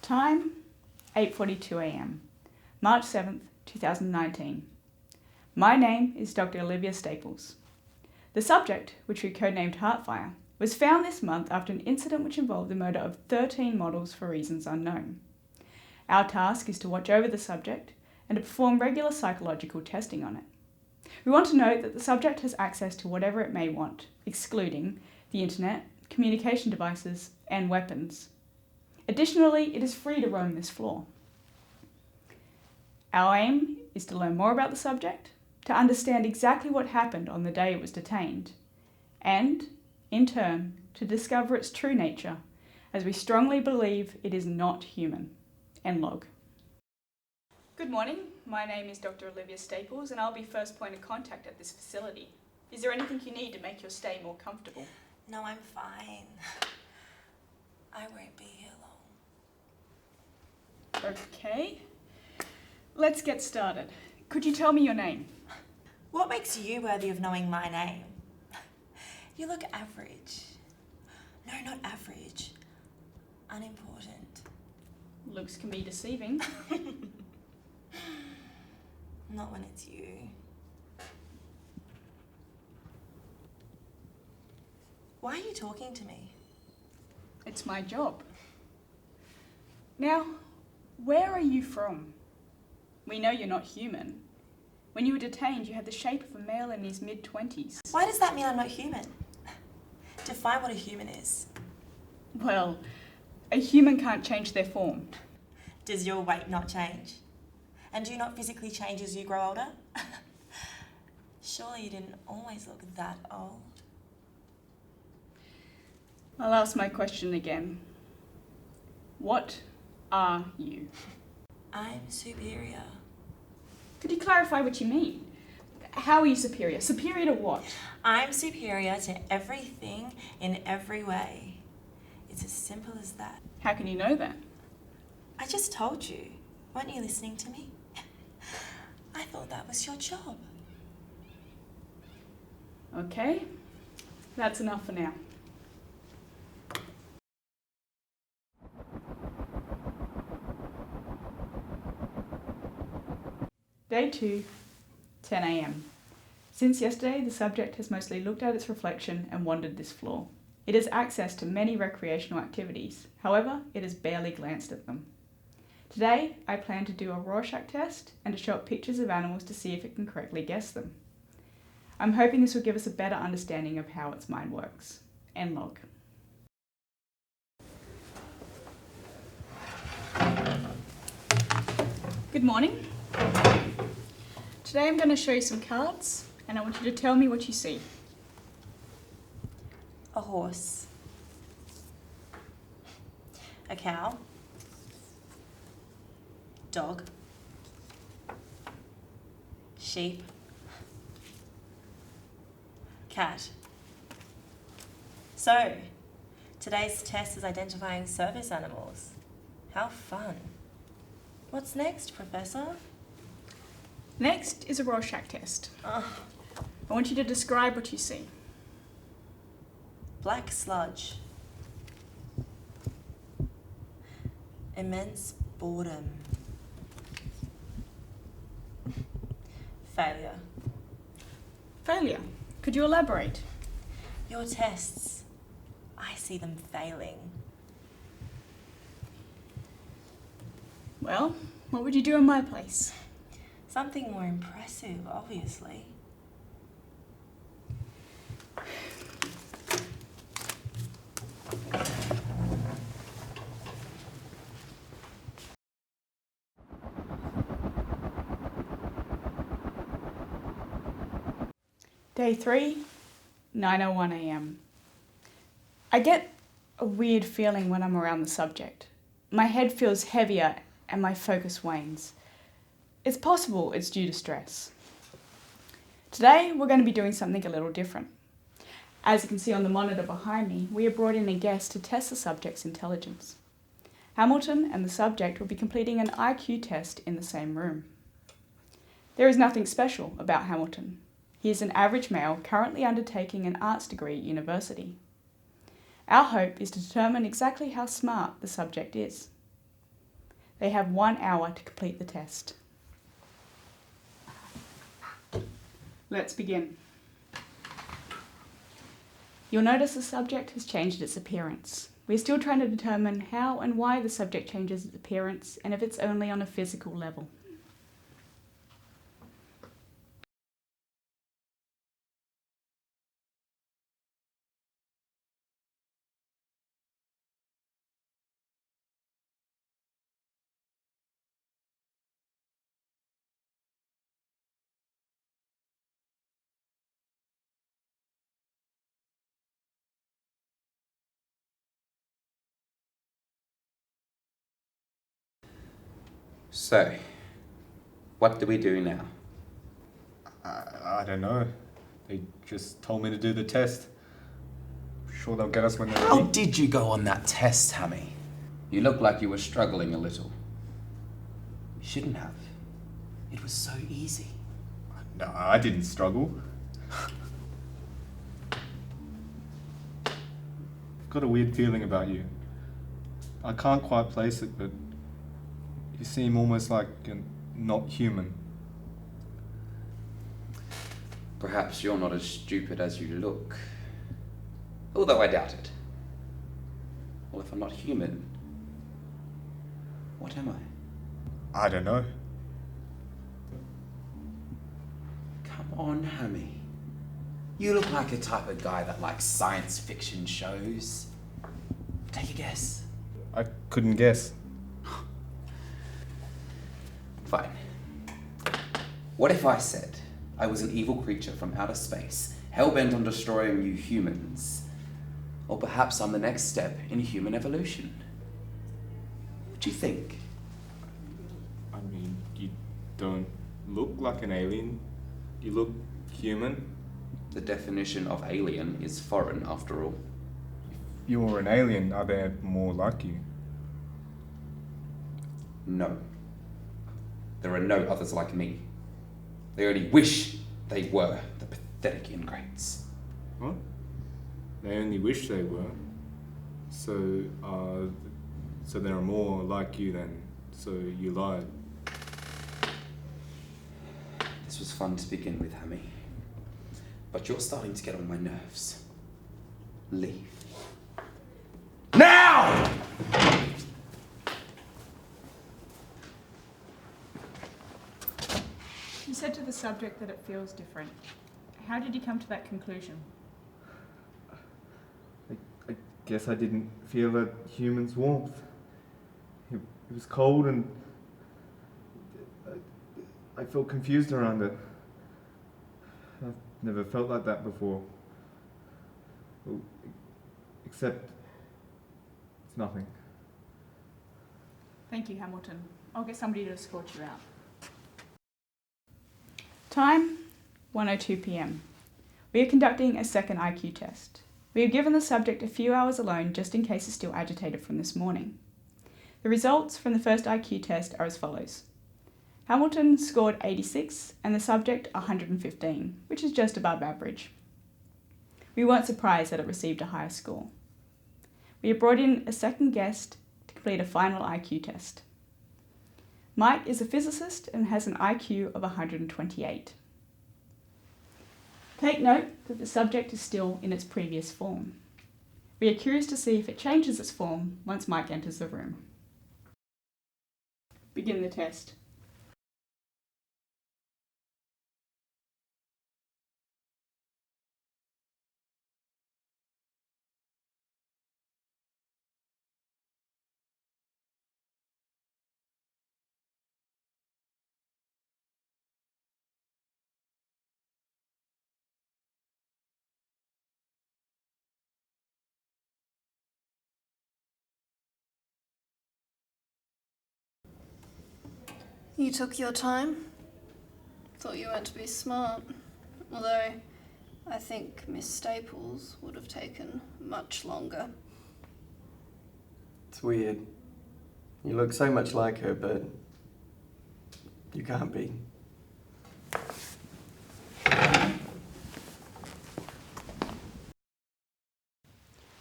Time, 8:42 a.m, March 7th, 2019. My name is Dr. Olivia Staples. The subject, which we codenamed Heartfire, was found this month after an incident which involved the murder of 13 models for reasons unknown. Our task is to watch over the subject and to perform regular psychological testing on it. We want to note that the subject has access to whatever it may want, excluding the internet, communication devices, and weapons. Additionally, it is free to roam this floor. Our aim is to learn more about the subject, to understand exactly what happened on the day it was detained, and, in turn, to discover its true nature, as we strongly believe it is not human. End log. Good morning, my name is Dr. Olivia Staples and I'll be first point of contact at this facility. Is there anything you need to make your stay more comfortable? No, I'm fine. I won't be here long. Okay, let's get started. Could you tell me your name? What makes you worthy of knowing my name? You look average. No, not average. Unimportant. Looks can be deceiving. Not when it's you. Why are you talking to me? It's my job. Now, where are you from? We know you're not human. When you were detained, you had the shape of a male in his mid-20s. Why does that mean I'm not human? Define what a human is. Well, a human can't change their form. Does your weight not change? And do you not physically change as you grow older? Surely you didn't always look that old. I'll ask my question again. What are you? I'm superior. Could you clarify what you mean? How are you superior? Superior to what? I'm superior to everything in every way. It's as simple as that. How can you know that? I just told you. Weren't you listening to me? I thought that was your job. Okay, that's enough for now. Day 2, 10 a.m. Since yesterday, the subject has mostly looked at its reflection and wandered this floor. It has access to many recreational activities, however, it has barely glanced at them. Today, I plan to do a Rorschach test and to show it pictures of animals to see if it can correctly guess them. I'm hoping this will give us a better understanding of how its mind works. End log. Good morning. Today I'm going to show you some cards and I want you to tell me what you see. A horse. A cow. Dog. Sheep. Cat. So, today's test is identifying service animals. How fun. What's next, Professor? Next is a Rorschach test. Oh, I want you to describe what you see. black sludge. Immense boredom. Failure. Failure. Could you elaborate? Your tests, I see them failing. Well, what would you do in my place? Something more impressive, obviously. Day 3, 9:01 a.m. I get a weird feeling when I'm around the subject. My head feels heavier and my focus wanes. It's possible it's due to stress. Today, we're going to be doing something a little different. As you can see on the monitor behind me, we have brought in a guest to test the subject's intelligence. Hamilton and the subject will be completing an IQ test in the same room. There is nothing special about Hamilton. He is an average male currently undertaking an arts degree at university. Our hope is to determine exactly how smart the subject is. They have 1 hour to complete the test. Let's begin. You'll notice the subject has changed its appearance. We're still trying to determine how and why the subject changes its appearance and if it's only on a physical level. So, what do we do now? I don't know. They just told me to do the test. Sure they'll get us when they're How ready. did you go on that test, Hammy? You look like you were struggling a little. You shouldn't have. It was so easy. No, I didn't struggle. I've got a weird feeling about you. I can't quite place it, but you seem almost like not human. Perhaps you're not as stupid as you look. Although I doubt it. Well, if I'm not human, what am I? I don't know. Come on, Hammy. You look like a type of guy that likes science fiction shows. Take a guess. I couldn't guess. Fine. What if I said I was an evil creature from outer space, hell-bent on destroying you humans? Or perhaps I'm the next step in human evolution. What do you think? I mean, you don't look like an alien. You look human. The definition of alien is foreign, after all. If you're an alien, are there more like you? No. There are no others like me. They only wish they were the pathetic ingrates. What? They only wish they were. So there are more like you then. So you lied. This was fun to begin with, Hammy. But you're starting to get on my nerves. Leave. Now! You said to the subject that it feels different. How did you come to that conclusion? I guess I didn't feel a human's warmth. It was cold and I felt confused around it. I've never felt like that before. Well, except it's nothing. Thank you, Hamilton. I'll get somebody to escort you out. Time, 1:02 p.m. We are conducting a second IQ test. We have given the subject a few hours alone just in case it's still agitated from this morning. The results from the first IQ test are as follows. Hamilton scored 86 and the subject 115, which is just above average. We weren't surprised that it received a higher score. We have brought in a second guest to complete a final IQ test. Mike is a physicist and has an IQ of 128. Take note that the subject is still in its previous form. We are curious to see if it changes its form once Mike enters the room. Begin the test. You took your time. Thought you were to be smart. Although, I think Miss Staples would have taken much longer. It's weird. You look so much like her, but you can't be.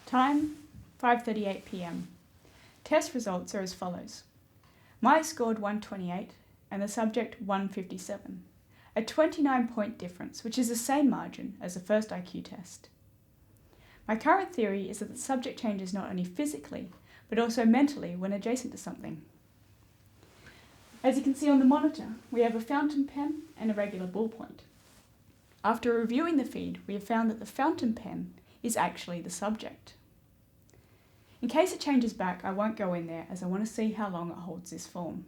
Time, 5:38 p.m. Test results are as follows. Mike scored 128 and the subject 157, a 29-point difference, which is the same margin as the first IQ test. My current theory is that the subject changes not only physically, but also mentally when adjacent to something. As you can see on the monitor, we have a fountain pen and a regular ballpoint. After reviewing the feed, we have found that the fountain pen is actually the subject. In case it changes back, I won't go in there as I want to see how long it holds this form.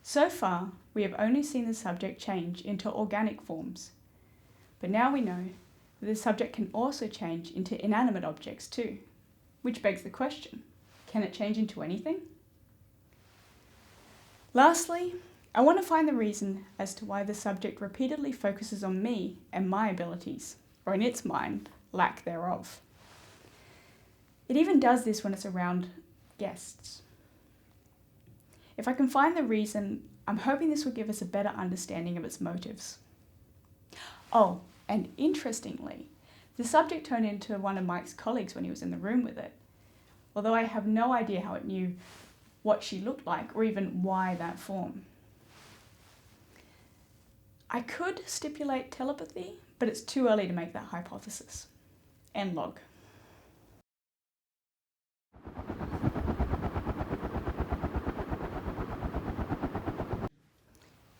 So far, we have only seen the subject change into organic forms, but now we know that the subject can also change into inanimate objects too, which begs the question, can it change into anything? Lastly, I want to find the reason as to why the subject repeatedly focuses on me and my abilities, or in its mind, lack thereof. It even does this when it's around guests. If I can find the reason, I'm hoping this will give us a better understanding of its motives. Oh, and interestingly, the subject turned into one of Mike's colleagues when he was in the room with it, although I have no idea how it knew what she looked like or even why that form. I could stipulate telepathy, but it's too early to make that hypothesis. End log.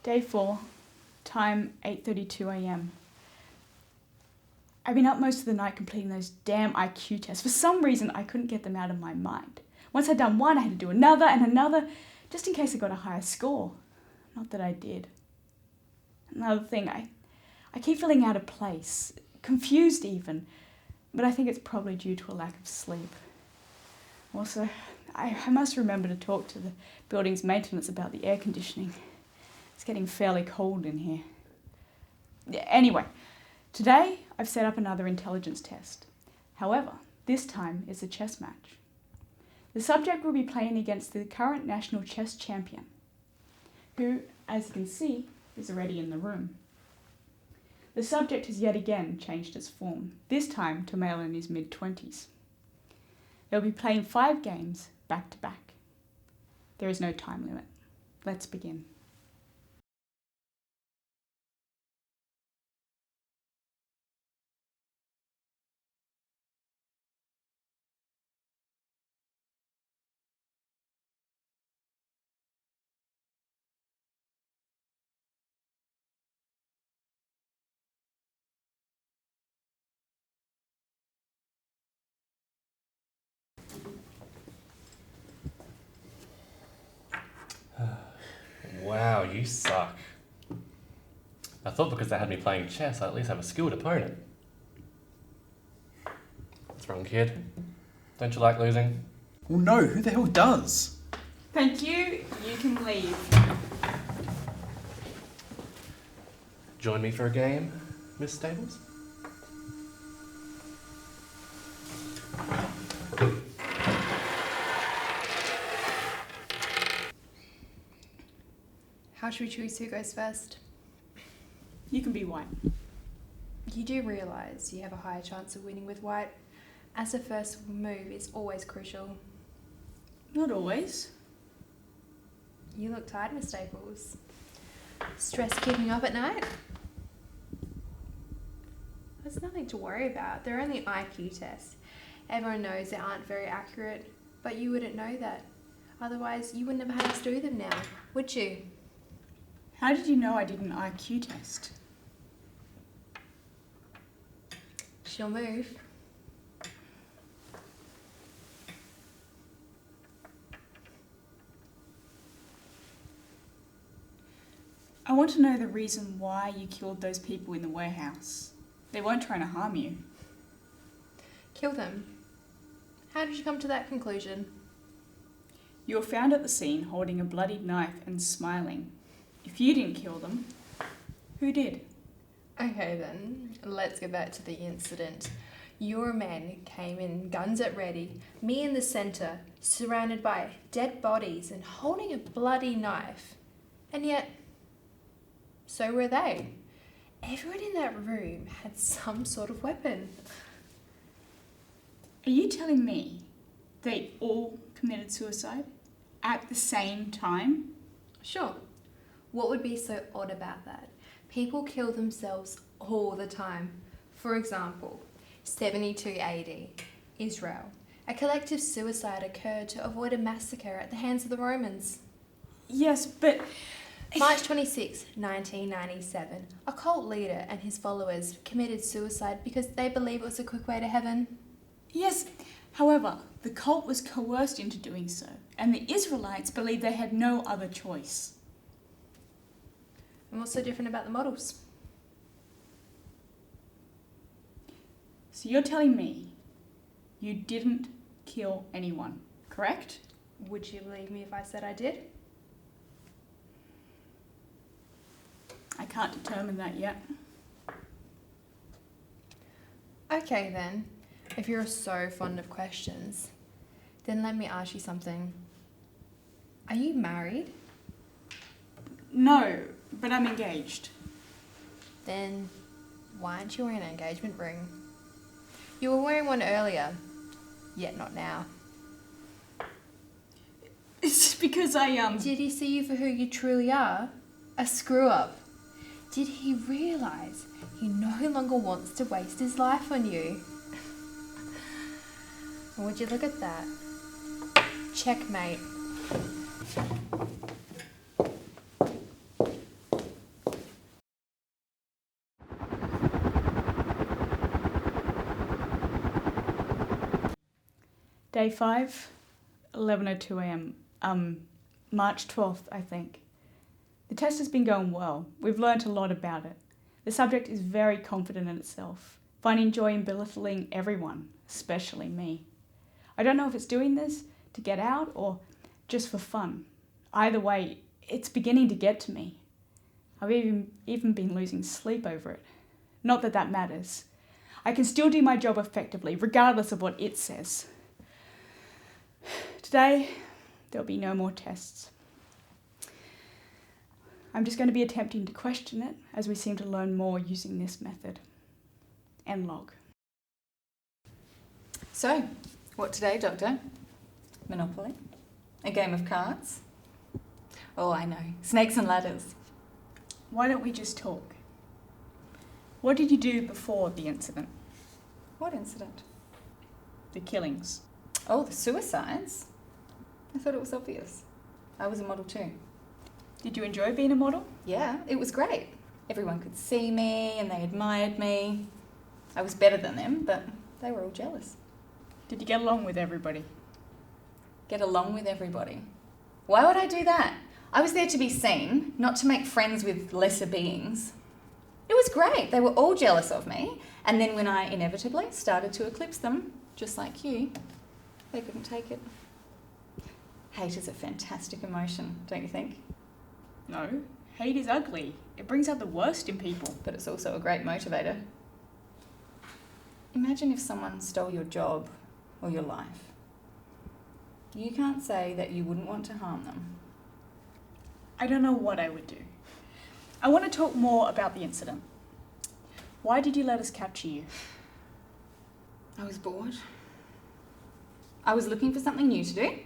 Day 4, time 8:32 a.m. I've been up most of the night completing those damn IQ tests. For some reason, I couldn't get them out of my mind. Once I'd done one, I had to do another and another, just in case I got a higher score. Not that I did. Another thing, I keep feeling out of place, confused even, but I think it's probably due to a lack of sleep. Also, I must remember to talk to the building's maintenance about the air conditioning. It's getting fairly cold in here. Anyway, today I've set up another intelligence test. However, this time it's a chess match. The subject will be playing against the current national chess champion, who, as you can see, is already in the room. The subject has yet again changed its form, this time to male in his mid-20s. They'll be playing 5 games back to back. There is no time limit. Let's begin. Wow, you suck. I thought because they had me playing chess, I'd at least have a skilled opponent. What's wrong, kid? Don't you like losing? Well, no, who the hell does? Thank you. You can leave. Join me for a game, Miss Staples? How should we choose who goes first? You can be white. You do realise you have a higher chance of winning with white, as the first move is always crucial. Not always. You look tired, Miss Staples. Stress keeping you up at night? There's nothing to worry about. They're only IQ tests. Everyone knows they aren't very accurate, but you wouldn't know that. Otherwise, you wouldn't have had us do them now, would you? How did you know I did an IQ test? She'll move. I want to know the reason why you killed those people in the warehouse. They weren't trying to harm you. Kill them. How did you come to that conclusion? You were found at the scene holding a bloodied knife and smiling. If you didn't kill them, who did? Okay then, let's go back to the incident. Your men came in, guns at ready, me in the centre, surrounded by dead bodies and holding a bloody knife. And yet, so were they. Everyone in that room had some sort of weapon. Are you telling me they all committed suicide? at the same time? Sure. What would be so odd about that? People kill themselves all the time. For example, 72 AD, Israel. A collective suicide occurred to avoid a massacre at the hands of the Romans. Yes, but... March 26, 1997, a cult leader and his followers committed suicide because they believe it was a quick way to heaven. Yes, however, the cult was coerced into doing so, and the Israelites believed they had no other choice. And what's so different about the models? So you're telling me you didn't kill anyone, correct? Would you believe me if I said I did? I can't determine that yet. Okay then, if you're so fond of questions, then let me ask you something. Are you married? No, but I'm engaged. Then why aren't you wearing an engagement ring? You were wearing one earlier, yet not now. It's because I, Did he see you for who you truly are? A screw-up. Did he realise he no longer wants to waste his life on you? Would you look at that? Checkmate. Day 5, 11:02 a.m. March 12th, I think. The test has been going well. We've learnt a lot about it. The subject is very confident in itself, finding joy in belittling everyone, especially me. I don't know if it's doing this to get out or just for fun. Either way, it's beginning to get to me. I've even been losing sleep over it. Not that that matters. I can still do my job effectively, regardless of what it says. Today, there'll be no more tests. I'm just going to be attempting to question it as we seem to learn more using this method. End log. So, what today, Doctor? Monopoly? A game of cards? Oh, I know. Snakes and ladders. Why don't we just talk? What did you do before the incident? What incident? The killings. Oh, the suicides? I thought it was obvious. I was a model too. Did you enjoy being a model? Yeah, it was great. Everyone could see me and they admired me. I was better than them, but they were all jealous. Did you get along with everybody? Get along with everybody? Why would I do that? I was there to be seen, not to make friends with lesser beings. It was great. They were all jealous of me. And then when I inevitably started to eclipse them, just like you, they couldn't take it. Hate is a fantastic emotion, don't you think? No. Hate is ugly. It brings out the worst in people. But it's also a great motivator. Imagine if someone stole your job or your life. You can't say that you wouldn't want to harm them. I don't know what I would do. I want to talk more about the incident. Why did you let us capture you? I was bored. I was looking for something new to do,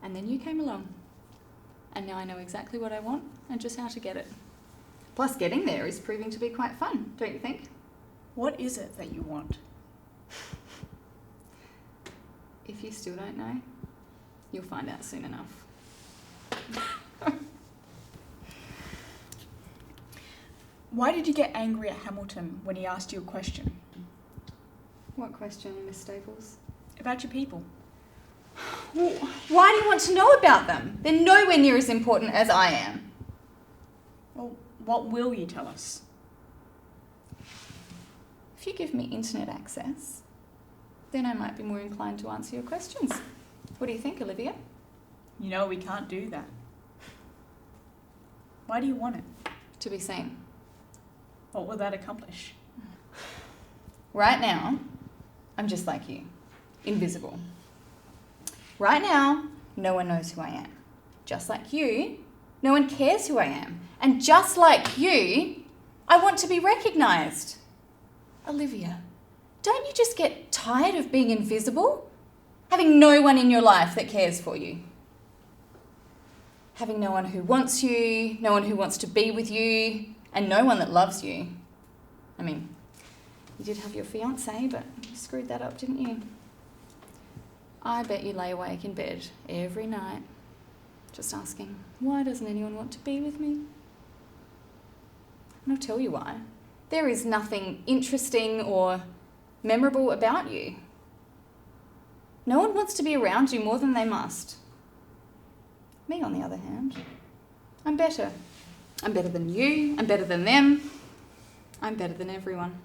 and then you came along. And now I know exactly what I want and just how to get it. Plus, getting there is proving to be quite fun, don't you think? What is it that you want? If you still don't know, you'll find out soon enough. Why did you get angry at Hamilton when he asked you a question? What question, Miss Staples? About your people. Why do you want to know about them? They're nowhere near as important as I am. Well, what will you tell us? If you give me internet access, then I might be more inclined to answer your questions. What do you think, Olivia? You know we can't do that. Why do you want it? To be seen. What will that accomplish? Right now, I'm just like you. Invisible. Right now, no one knows who I am. Just like you, no one cares who I am. And just like you, I want to be recognised. Olivia, don't you just get tired of being invisible? Having no one in your life that cares for you? Having no one who wants you, no one who wants to be with you, and no one that loves you. I mean, you did have your fiancé, but you screwed that up, didn't you? I bet you lay awake in bed every night, just asking, why doesn't anyone want to be with me? And I'll tell you why. There is nothing interesting or memorable about you. No one wants to be around you more than they must. Me, on the other hand, I'm better. I'm better than you, I'm better than them, I'm better than everyone.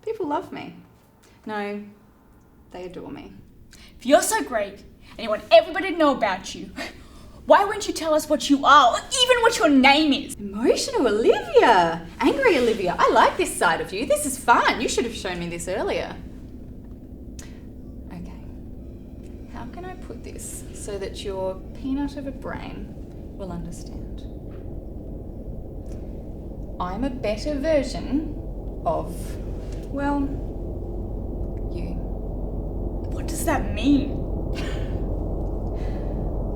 People love me. No, they adore me. If you're so great and you want everybody to know about you, why won't you tell us what you are, or even what your name is? Emotional Olivia! Angry Olivia, I like this side of you. This is fun. You should have shown me this earlier. Okay, how can I put this so that your peanut of a brain will understand? I'm a better version of, well, you. What does that mean?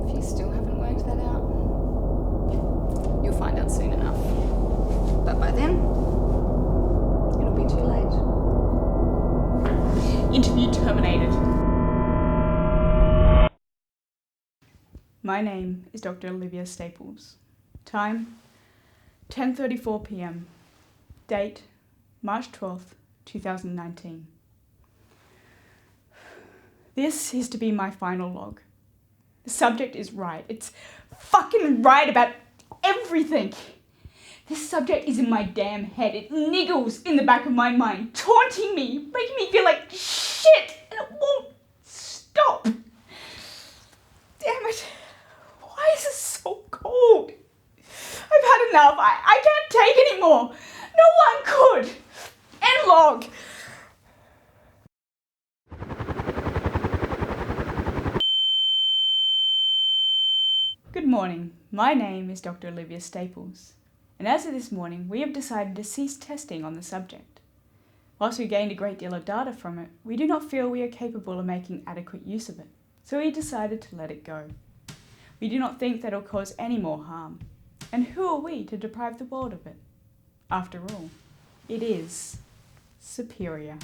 If you still haven't worked that out, you'll find out soon enough. But by then, it'll be too late. Interview terminated. My name is Dr. Olivia Staples. Time, 10:34 p.m. Date, March 12th, 2019. This is to be my final log. The subject is right. It's fucking right about everything. This subject is in my damn head. It niggles in the back of my mind, taunting me, making me feel like shit, and it won't stop. Damn it. Why is it so cold? I've had enough. I can't take anymore. No one could. End log. Good morning. My name is Dr. Olivia Staples, and as of this morning, we have decided to cease testing on the subject. Whilst we gained a great deal of data from it, we do not feel we are capable of making adequate use of it, so we decided to let it go. We do not think that it will cause any more harm, and who are we to deprive the world of it? After all, it is superior.